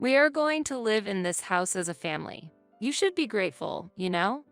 We are going to live in this house as a family. You should be grateful, you know?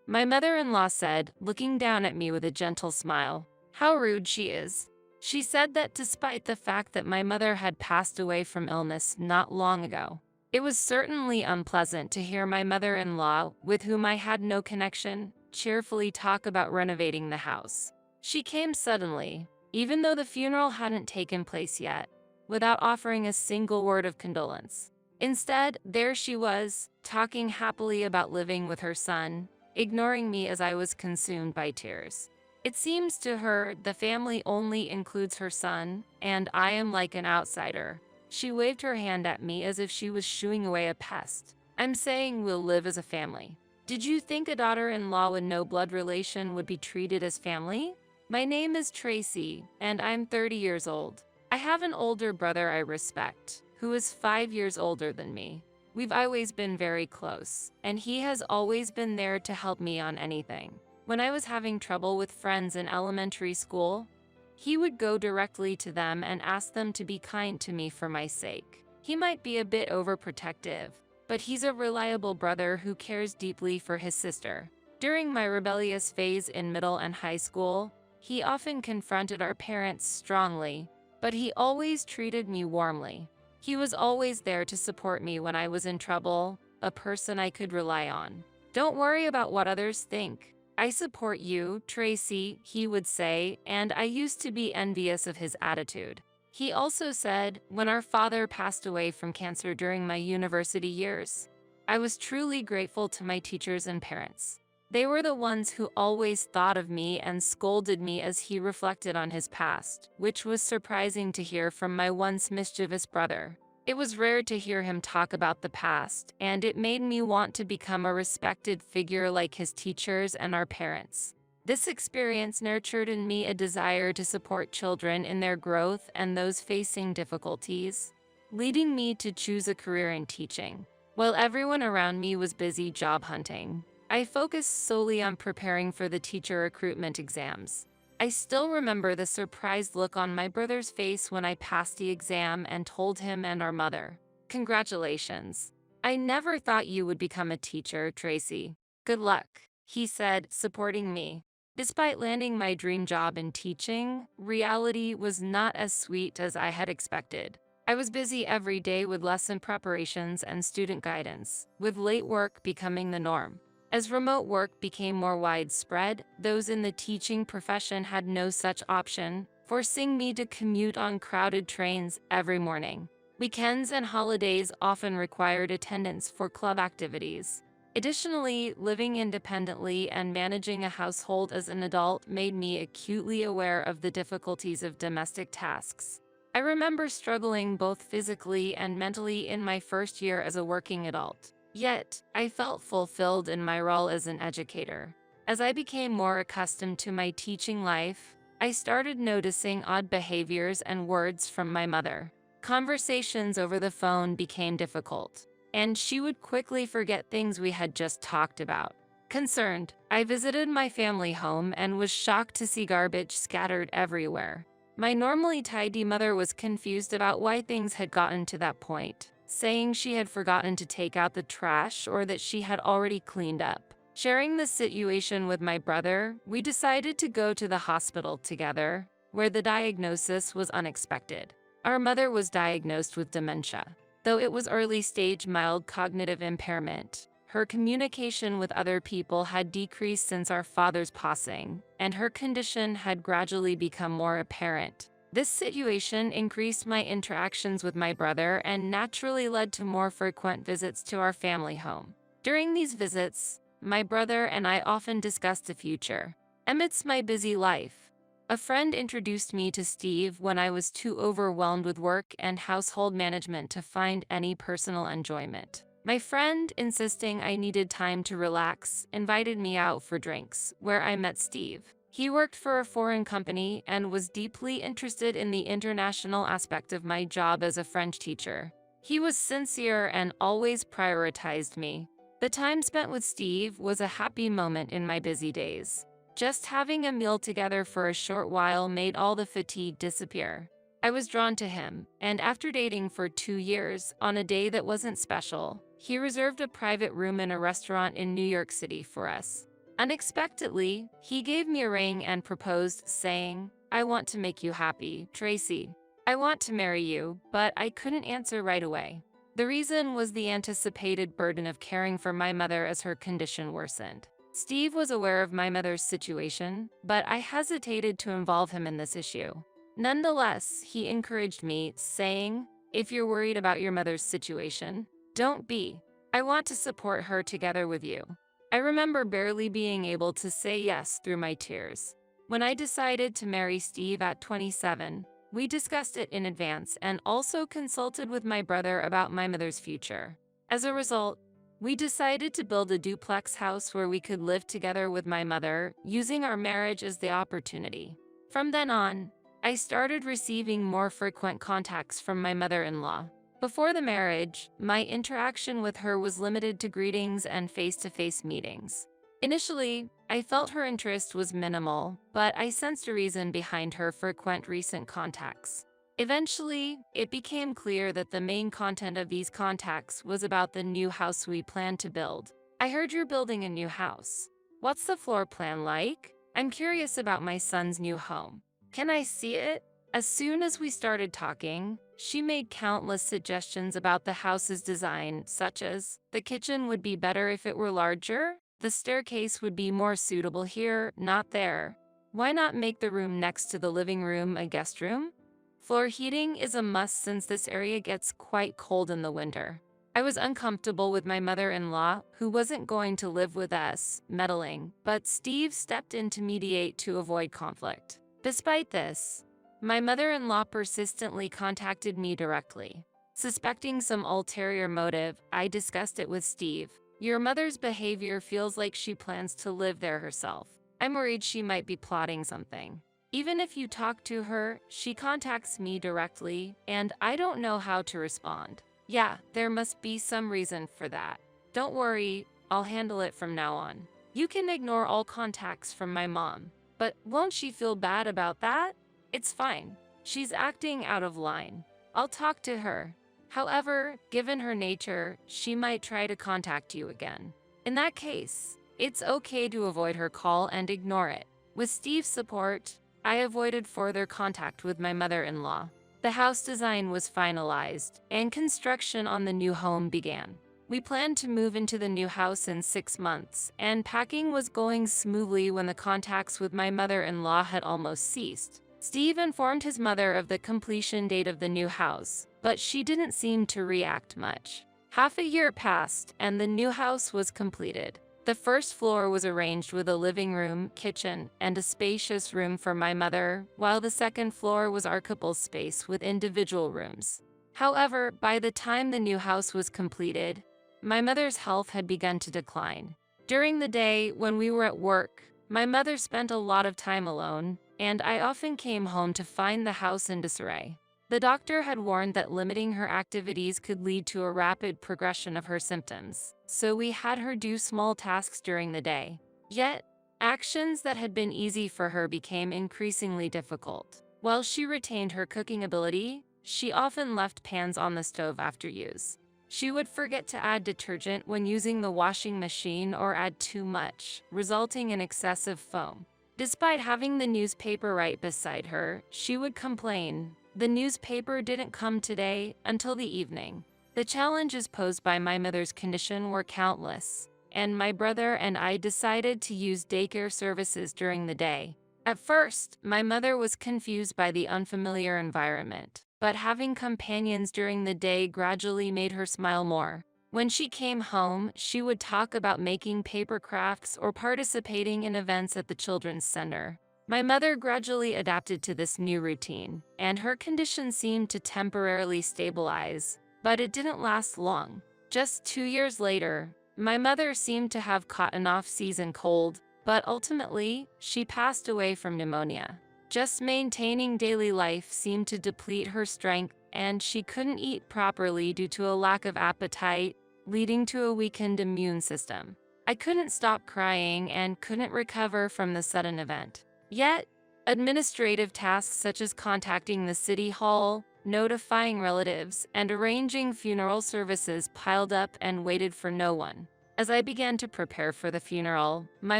My mother-in-law said, looking down at me with a gentle smile. How rude she is. She said that despite the fact that my mother had passed away from illness not long ago, it was certainly unpleasant to hear my mother-in-law, with whom I had no connection, cheerfully talk about renovating the house. She came suddenly, even though the funeral hadn't taken place yet, without offering a single word of condolence. Instead, there she was, talking happily about living with her son, ignoring me as I was consumed by tears. It seems to her the family only includes her son, and I am like an outsider. She waved her hand at me as if she was shooing away a pest. I'm saying we'll live as a family. Did you think a daughter-in-law with no blood relation would be treated as family? My name is Tracy, and I'm 30 years old. I have an older brother I respect, who is 5 years older than me. We've always been very close, and he has always been there to help me on anything. When I was having trouble with friends in elementary school, he would go directly to them and ask them to be kind to me for my sake. He might be a bit overprotective, but he's a reliable brother who cares deeply for his sister. During my rebellious phase in middle and high school, he often confronted our parents strongly, but he always treated me warmly. He was always there to support me when I was in trouble, a person I could rely on. Don't worry about what others think. I support you, Tracy, he would say, and I used to be envious of his attitude. He also said, when our father passed away from cancer during my university years, I was truly grateful to my teachers and parents. They were the ones who always thought of me and scolded me as he reflected on his past, which was surprising to hear from my once mischievous brother. It was rare to hear him talk about the past, and it made me want to become a respected figure like his teachers and our parents. This experience nurtured in me a desire to support children in their growth and those facing difficulties, leading me to choose a career in teaching. While everyone around me was busy job hunting, I focused solely on preparing for the teacher recruitment exams. I still remember the surprised look on my brother's face when I passed the exam and told him and our mother, "Congratulations. I never thought you would become a teacher, Tracy. Good luck," he said, supporting me. Despite landing my dream job in teaching, reality was not as sweet as I had expected. I was busy every day with lesson preparations and student guidance, with late work becoming the norm. As remote work became more widespread, those in the teaching profession had no such option, forcing me to commute on crowded trains every morning. Weekends and holidays often required attendance for club activities. Additionally, living independently and managing a household as an adult made me acutely aware of the difficulties of domestic tasks. I remember struggling both physically and mentally in my first year as a working adult. Yet, I felt fulfilled in my role as an educator. As I became more accustomed to my teaching life, I started noticing odd behaviors and words from my mother. Conversations over the phone became difficult, and she would quickly forget things we had just talked about. Concerned, I visited my family home and was shocked to see garbage scattered everywhere. My normally tidy mother was confused about why things had gotten to that point, saying she had forgotten to take out the trash or that she had already cleaned up. Sharing the situation with my brother, we decided to go to the hospital together, where the diagnosis was unexpected. Our mother was diagnosed with dementia. Though it was early-stage mild cognitive impairment, her communication with other people had decreased since our father's passing, and her condition had gradually become more apparent. This situation increased my interactions with my brother and naturally led to more frequent visits to our family home. During these visits, my brother and I often discussed the future. Amidst my busy life, a friend introduced me to Steve when I was too overwhelmed with work and household management to find any personal enjoyment. My friend, insisting I needed time to relax, invited me out for drinks, where I met Steve. He worked for a foreign company and was deeply interested in the international aspect of my job as a French teacher. He was sincere and always prioritized me. The time spent with Steve was a happy moment in my busy days. Just having a meal together for a short while made all the fatigue disappear. I was drawn to him, and after dating for 2 years, on a day that wasn't special, he reserved a private room in a restaurant in New York City for us. Unexpectedly, he gave me a ring and proposed, saying, "I want to make you happy, Tracy. I want to marry you," but I couldn't answer right away. The reason was the anticipated burden of caring for my mother as her condition worsened. Steve was aware of my mother's situation, but I hesitated to involve him in this issue. Nonetheless, he encouraged me, saying, "If you're worried about your mother's situation, don't be. I want to support her together with you." I remember barely being able to say yes through my tears. When I decided to marry Steve at 27, we discussed it in advance and also consulted with my brother about my mother's future. As a result, we decided to build a duplex house where we could live together with my mother, using our marriage as the opportunity. From then on, I started receiving more frequent contacts from my mother-in-law. Before the marriage, my interaction with her was limited to greetings and face-to-face meetings. Initially, I felt her interest was minimal, but I sensed a reason behind her frequent recent contacts. Eventually, it became clear that the main content of these contacts was about the new house we plan to build. "I heard you're building a new house. What's the floor plan like? I'm curious about my son's new home. Can I see it?" As soon as we started talking, she made countless suggestions about the house's design, such as, "The kitchen would be better if it were larger. The staircase would be more suitable here, not there. Why not make the room next to the living room a guest room? Floor heating is a must since this area gets quite cold in the winter." I was uncomfortable with my mother-in-law, who wasn't going to live with us, meddling, but Steve stepped in to mediate to avoid conflict. Despite this, my mother-in-law persistently contacted me directly. Suspecting some ulterior motive, I discussed it with Steve. "Your mother's behavior feels like she plans to live there herself. I'm worried she might be plotting something. Even if you talk to her, she contacts me directly, and I don't know how to respond. Yeah, there must be some reason for that. Don't worry, I'll handle it from now on. You can ignore all contacts from my mom. But won't she feel bad about that? It's fine. She's acting out of line. I'll talk to her. However, given her nature, she might try to contact you again. In that case, it's okay to avoid her call and ignore it." With Steve's support, I avoided further contact with my mother-in-law. The house design was finalized, and construction on the new home began. We planned to move into the new house in 6 months, and packing was going smoothly when the contacts with my mother-in-law had almost ceased. Steve informed his mother of the completion date of the new house, but she didn't seem to react much. Half a year passed, and the new house was completed. The first floor was arranged with a living room, kitchen, and a spacious room for my mother, while the second floor was our couple's space with individual rooms. However, by the time the new house was completed, my mother's health had begun to decline. During the day, when we were at work, my mother spent a lot of time alone, and I often came home to find the house in disarray. The doctor had warned that limiting her activities could lead to a rapid progression of her symptoms, so we had her do small tasks during the day. Yet, actions that had been easy for her became increasingly difficult. While she retained her cooking ability, she often left pans on the stove after use. She would forget to add detergent when using the washing machine or add too much, resulting in excessive foam. Despite having the newspaper right beside her, she would complain, "The newspaper didn't come today until the evening." The challenges posed by my mother's condition were countless, and my brother and I decided to use daycare services during the day. At first, my mother was confused by the unfamiliar environment, but having companions during the day gradually made her smile more. When she came home, she would talk about making paper crafts or participating in events at the children's center. My mother gradually adapted to this new routine, and her condition seemed to temporarily stabilize, but it didn't last long. Just 2 years later, my mother seemed to have caught an off-season cold, but ultimately, she passed away from pneumonia. Just maintaining daily life seemed to deplete her strength, and she couldn't eat properly due to a lack of appetite, leading to a weakened immune system. I couldn't stop crying and couldn't recover from the sudden event. Yet, Administrative tasks such as contacting the city hall, notifying relatives, and arranging funeral services piled up and waited for no one. As I began to prepare for the funeral, my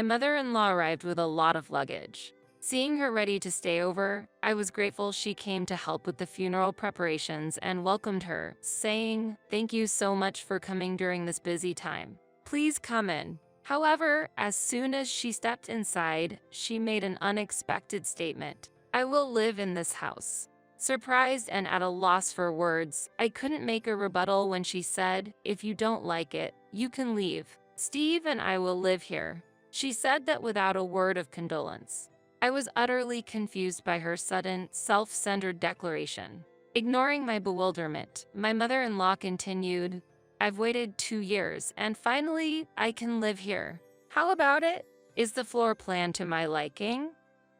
mother-in-law arrived with a lot of luggage. Seeing her ready to stay over, I was grateful she came to help with the funeral preparations and welcomed her, saying, "Thank you so much for coming during this busy time. Please come in." However, as soon as she stepped inside, she made an unexpected statement. "I will live in this house." Surprised and at a loss for words, I couldn't make a rebuttal when she said, "If you don't like it, you can leave. Steve and I will live here." She said that without a word of condolence. I was utterly confused by her sudden, self-centered declaration. Ignoring my bewilderment, my mother-in-law continued, "I've waited 2 years, and finally, I can live here. How about it? Is the floor plan to my liking?"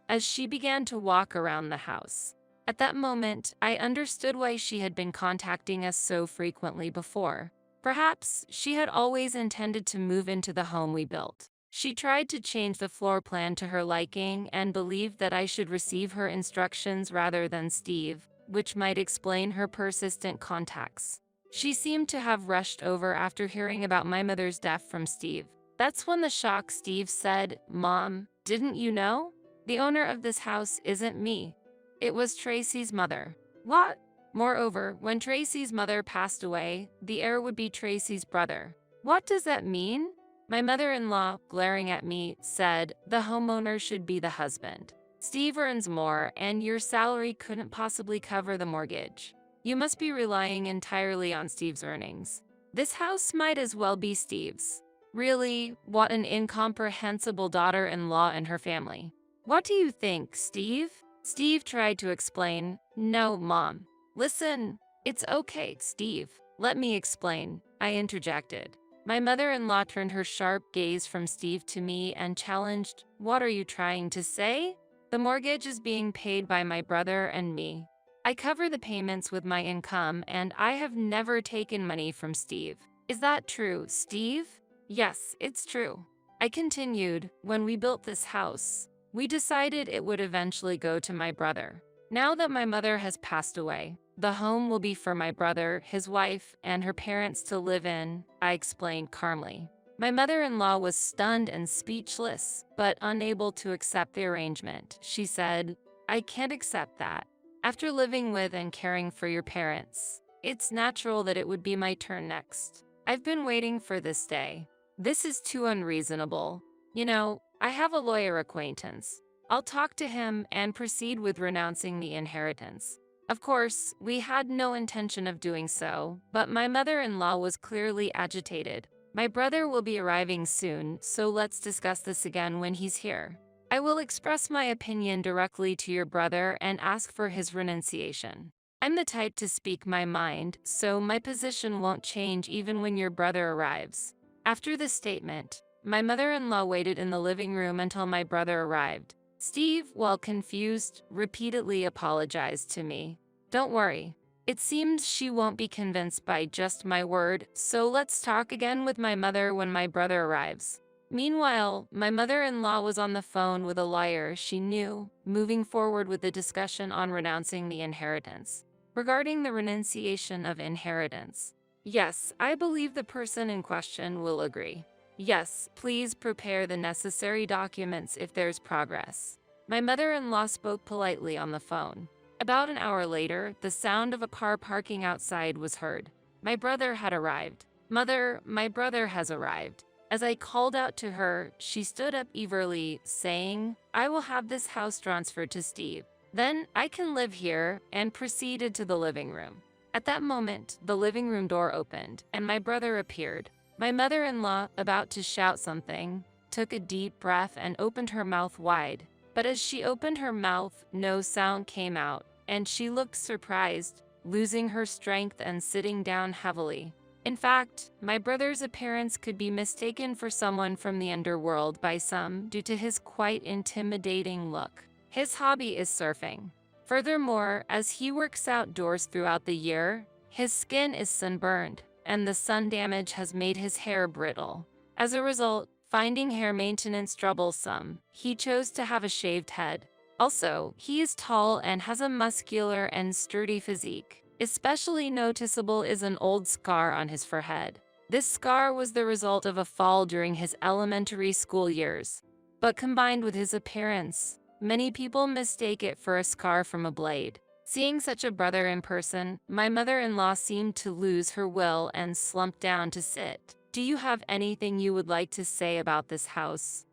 As she began to walk around the house. At that moment, I understood why she had been contacting us so frequently before. Perhaps she had always intended to move into the home we built. She tried to change the floor plan to her liking and believed that I should receive her instructions rather than Steve, which might explain her persistent contacts. She seemed to have rushed over after hearing about my mother's death from Steve. That's when the shocked Steve said, "Mom, didn't you know? The owner of this house isn't me. It was Tracy's mother." What? Moreover, when Tracy's mother passed away, the heir would be Tracy's brother. What does that mean? My mother-in-law, glaring at me, said, "The homeowner should be the husband. Steve earns more, and your salary couldn't possibly cover the mortgage. You must be relying entirely on Steve's earnings. This house might as well be Steve's." Really, what an incomprehensible daughter-in-law and her family. "What do you think, Steve?" Steve tried to explain. "No, Mom. Listen, it's okay, Steve. Let me explain," I interjected. My mother-in-law turned her sharp gaze from Steve to me and challenged, "What are you trying to say? The mortgage is being paid by my brother and me. I cover the payments with my income, and I have never taken money from Steve. Is that true, Steve?" "Yes, it's true." I continued, "When we built this house, we decided it would eventually go to my brother. Now that my mother has passed away, the home will be for my brother, his wife, and her parents to live in," I explained calmly. My mother-in-law was stunned and speechless, but unable to accept the arrangement. She said, "I can't accept that. After living with and caring for your parents, it's natural that it would be my turn next. I've been waiting for this day. This is too unreasonable. You know, I have a lawyer acquaintance. I'll talk to him and proceed with renouncing the inheritance." Of course, we had no intention of doing so, but my mother-in-law was clearly agitated. "My brother will be arriving soon, so let's discuss this again when he's here. I will express my opinion directly to your brother and ask for his renunciation. I'm the type to speak my mind, so my position won't change even when your brother arrives." After this statement, my mother-in-law waited in the living room until my brother arrived. Steve, while confused, repeatedly apologized to me. "Don't worry. It seems she won't be convinced by just my word, so let's talk again with my mother when my brother arrives." Meanwhile, my mother-in-law was on the phone with a lawyer she knew, moving forward with the discussion on renouncing the inheritance. Regarding the renunciation of inheritance, yes, I believe the person in question will agree. Yes, please prepare the necessary documents if there's progress. My mother-in-law spoke politely on the phone. About an hour later, the sound of a car parking outside was heard. My brother had arrived. "Mother, my brother has arrived." As I called out to her, she stood up eagerly, saying, "I will have this house transferred to Steve. Then I can live here," and proceeded to the living room. At that moment, the living room door opened, and my brother appeared. My mother-in-law, about to shout something, took a deep breath and opened her mouth wide. But as she opened her mouth, no sound came out, and she looked surprised, losing her strength and sitting down heavily. In fact, my brother's appearance could be mistaken for someone from the underworld by some due to his quite intimidating look. His hobby is surfing. Furthermore, as he works outdoors throughout the year, his skin is sunburned, and the sun damage has made his hair brittle. As a result, finding hair maintenance troublesome, he chose to have a shaved head. Also, he is tall and has a muscular and sturdy physique. Especially noticeable is an old scar on his forehead. This scar was the result of a fall during his elementary school years. But combined with his appearance, many people mistake it for a scar from a blade. Seeing such a brother in person, my mother-in-law seemed to lose her will and slumped down to sit. Do you have anything you would like to say about this house?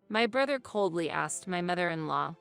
My brother coldly asked my mother-in-law.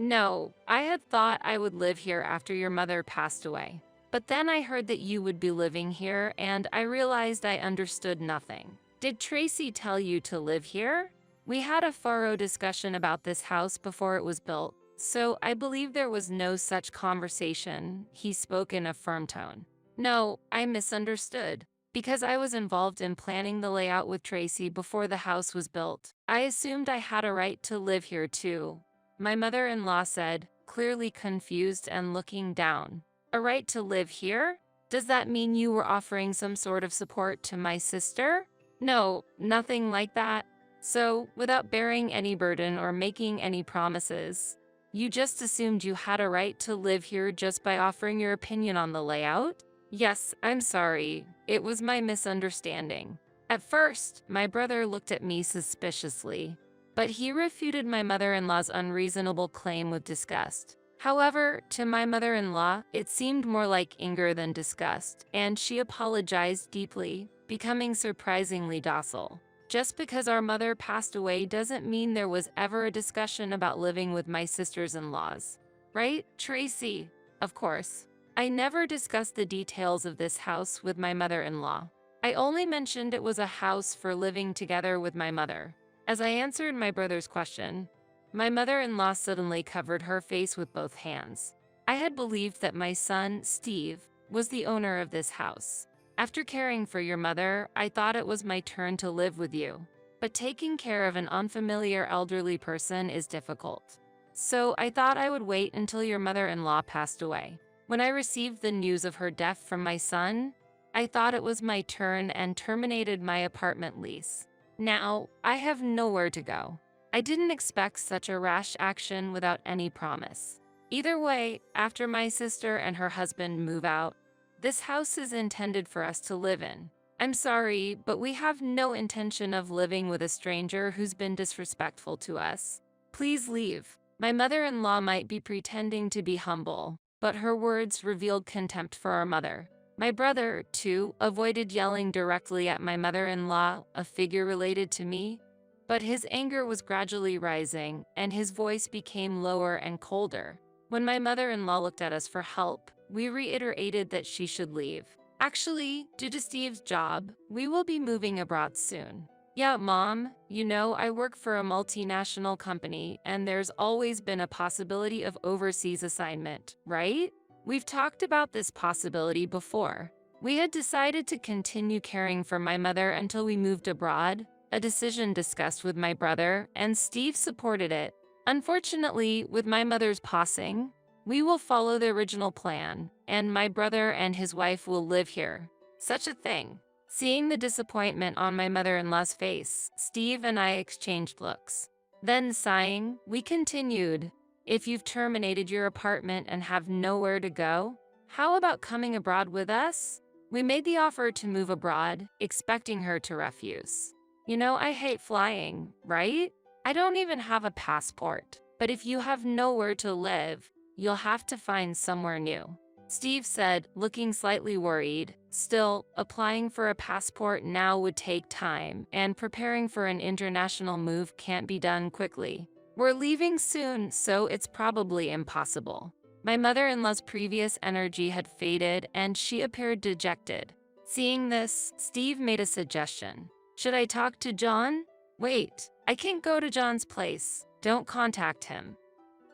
No, I had thought I would live here after your mother passed away. But then I heard that you would be living here and I realized I understood nothing. Did Tracy tell you to live here? We had a thorough discussion about this house before it was built, so I believe there was no such conversation. He spoke in a firm tone. No, I misunderstood. Because I was involved in planning the layout with Tracy before the house was built, I assumed I had a right to live here too. My mother-in-law said, clearly confused and looking down. A right to live here? Does that mean you were offering some sort of support to my sister? No, nothing like that. So, without bearing any burden or making any promises, you just assumed you had a right to live here just by offering your opinion on the layout? Yes, I'm sorry. It was my misunderstanding. At first, my brother looked at me suspiciously, but he refuted my mother-in-law's unreasonable claim with disgust. However, to my mother-in-law, it seemed more like anger than disgust, and she apologized deeply, becoming surprisingly docile. Just because our mother passed away doesn't mean there was ever a discussion about living with my sisters-in-laws. Right, Tracy? Of course. I never discussed the details of this house with my mother-in-law. I only mentioned it was a house for living together with my mother. As I answered my brother's question, my mother-in-law suddenly covered her face with both hands. I had believed that my son, Steve, was the owner of this house. After caring for your mother, I thought it was my turn to live with you. But taking care of an unfamiliar elderly person is difficult. So I thought I would wait until your mother-in-law passed away. When I received the news of her death from my son, I thought it was my turn and terminated my apartment lease. Now, I have nowhere to go. I didn't expect such a rash action without any promise. Either way, after my sister and her husband move out, this house is intended for us to live in. I'm sorry, but we have no intention of living with a stranger who's been disrespectful to us. Please leave. My mother-in-law might be pretending to be humble, but her words revealed contempt for our mother. My brother, too, avoided yelling directly at my mother-in-law, a figure related to me, but his anger was gradually rising, and his voice became lower and colder. When my mother-in-law looked at us for help, we reiterated that she should leave. Actually, due to Steve's job, we will be moving abroad soon. Yeah, Mom, you know I work for a multinational company, and there's always been a possibility of overseas assignment, right? We've talked about this possibility before. We had decided to continue caring for my mother until we moved abroad, a decision discussed with my brother, and Steve supported it. Unfortunately, with my mother's passing, we will follow the original plan, and my brother and his wife will live here. Such a thing. Seeing the disappointment on my mother-in-law's face, Steve and I exchanged looks. Then, sighing, we continued. If you've terminated your apartment and have nowhere to go, how about coming abroad with us? We made the offer to move abroad, expecting her to refuse. You know, I hate flying, right? I don't even have a passport. But if you have nowhere to live, you'll have to find somewhere new. Steve said, looking slightly worried. Still, applying for a passport now would take time, and preparing for an international move can't be done quickly. We're leaving soon, so it's probably impossible. My mother-in-law's previous energy had faded, and she appeared dejected. Seeing this, Steve made a suggestion. Should I talk to John? Wait, I can't go to John's place. Don't contact him.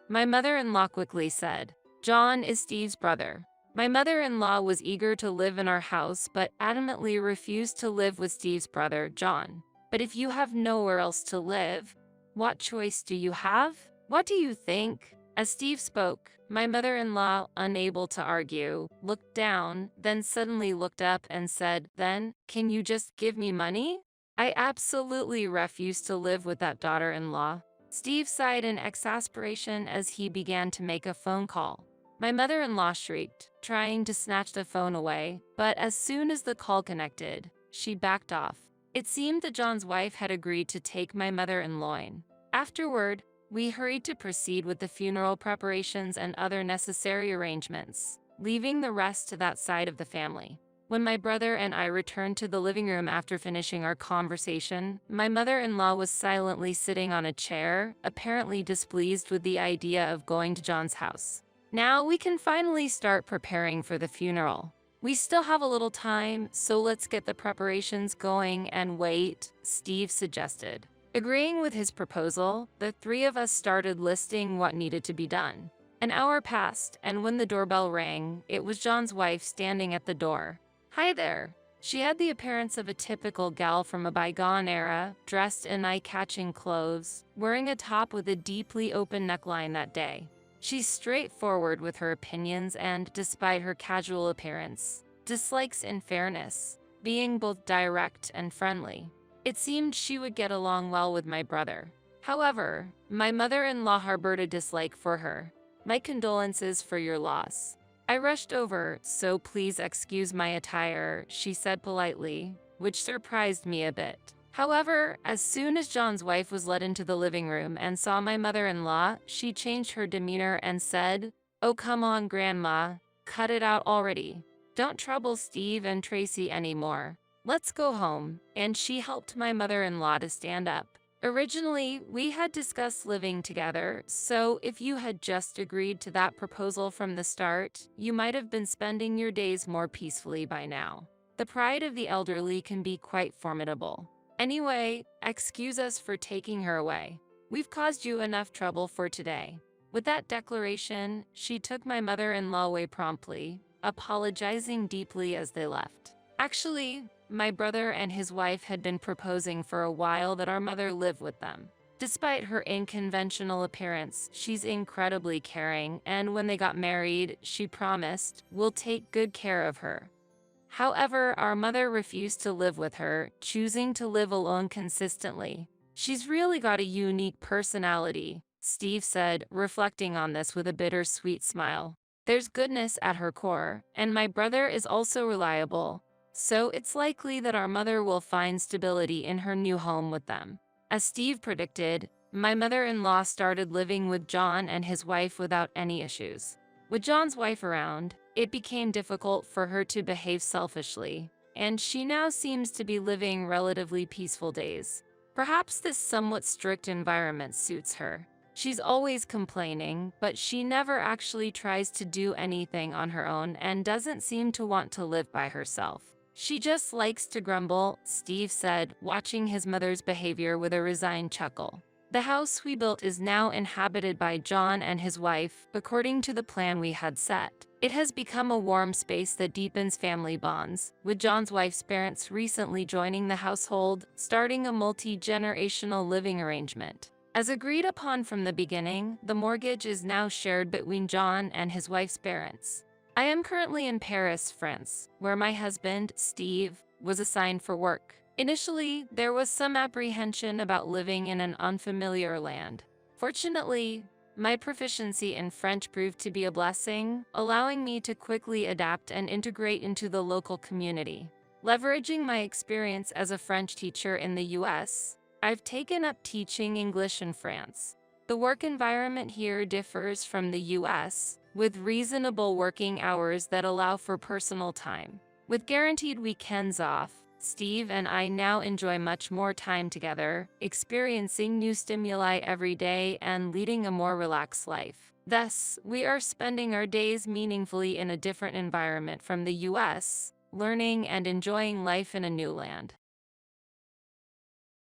My mother-in-law quickly said, John is Steve's brother. My mother-in-law was eager to live in our house, but adamantly refused to live with Steve's brother, John. But if you have nowhere else to live, what choice do you have? What do you think? As Steve spoke, my mother-in-law, unable to argue, looked down, then suddenly looked up and said, Then, can you just give me money? I absolutely refuse to live with that daughter-in-law. Steve sighed in exasperation as he began to make a phone call. My mother-in-law shrieked, trying to snatch the phone away, but as soon as the call connected, she backed off. It seemed that John's wife had agreed to take my mother-in-law in. Afterward, we hurried to proceed with the funeral preparations and other necessary arrangements, leaving the rest to that side of the family. When my brother and I returned to the living room after finishing our conversation, my mother-in-law was silently sitting on a chair, apparently displeased with the idea of going to John's house. Now we can finally start preparing for the funeral. We still have a little time, so let's get the preparations going and wait, Steve suggested. Agreeing with his proposal, the three of us started listing what needed to be done. An hour passed, and when the doorbell rang, it was John's wife standing at the door. "Hi there." She had the appearance of a typical gal from a bygone era, dressed in eye-catching clothes, wearing a top with a deeply open neckline that day. She's straightforward with her opinions and, despite her casual appearance, dislikes in fairness, being both direct and friendly. It seemed she would get along well with my brother. However, my mother-in-law harbored a dislike for her. "My condolences for your loss." I rushed over, "So please excuse my attire," she said politely, which surprised me a bit. However, as soon as John's wife was led into the living room and saw my mother-in-law, she changed her demeanor and said, "Oh, come on, Grandma, cut it out already. Don't trouble Steve and Tracy anymore. Let's go home," and she helped my mother-in-law to stand up. Originally, we had discussed living together, so if you had just agreed to that proposal from the start, you might have been spending your days more peacefully by now. The pride of the elderly can be quite formidable. Anyway, excuse us for taking her away. We've caused you enough trouble for today. With that declaration, she took my mother-in-law away promptly, apologizing deeply as they left. Actually, my brother and his wife had been proposing for a while that our mother live with them. Despite her unconventional appearance, she's incredibly caring, and when they got married, she promised, "We'll take good care of her." However, our mother refused to live with her, choosing to live alone consistently. "She's really got a unique personality," Steve said, reflecting on this with a bittersweet smile. "There's goodness at her core, and my brother is also reliable, so it's likely that our mother will find stability in her new home with them." As Steve predicted, my mother-in-law started living with John and his wife without any issues. With John's wife around, it became difficult for her to behave selfishly, and she now seems to be living relatively peaceful days. Perhaps this somewhat strict environment suits her. She's always complaining, but she never actually tries to do anything on her own and doesn't seem to want to live by herself. "She just likes to grumble," Steve said, watching his mother's behavior with a resigned chuckle. "The house we built is now inhabited by John and his wife, according to the plan we had set. It has become a warm space that deepens family bonds, with John's wife's parents recently joining the household, starting a multi-generational living arrangement. As agreed upon from the beginning, the mortgage is now shared between John and his wife's parents. I am currently in Paris, France, where my husband, Steve, was assigned for work. Initially, there was some apprehension about living in an unfamiliar land. Fortunately, my proficiency in French proved to be a blessing, allowing me to quickly adapt and integrate into the local community. Leveraging my experience as a French teacher in the US, I've taken up teaching English in France. The work environment here differs from the US, with reasonable working hours that allow for personal time. With guaranteed weekends off, Steve and I now enjoy much more time together, experiencing new stimuli every day and leading a more relaxed life. Thus, we are spending our days meaningfully in a different environment from the US, learning and enjoying life in a new land.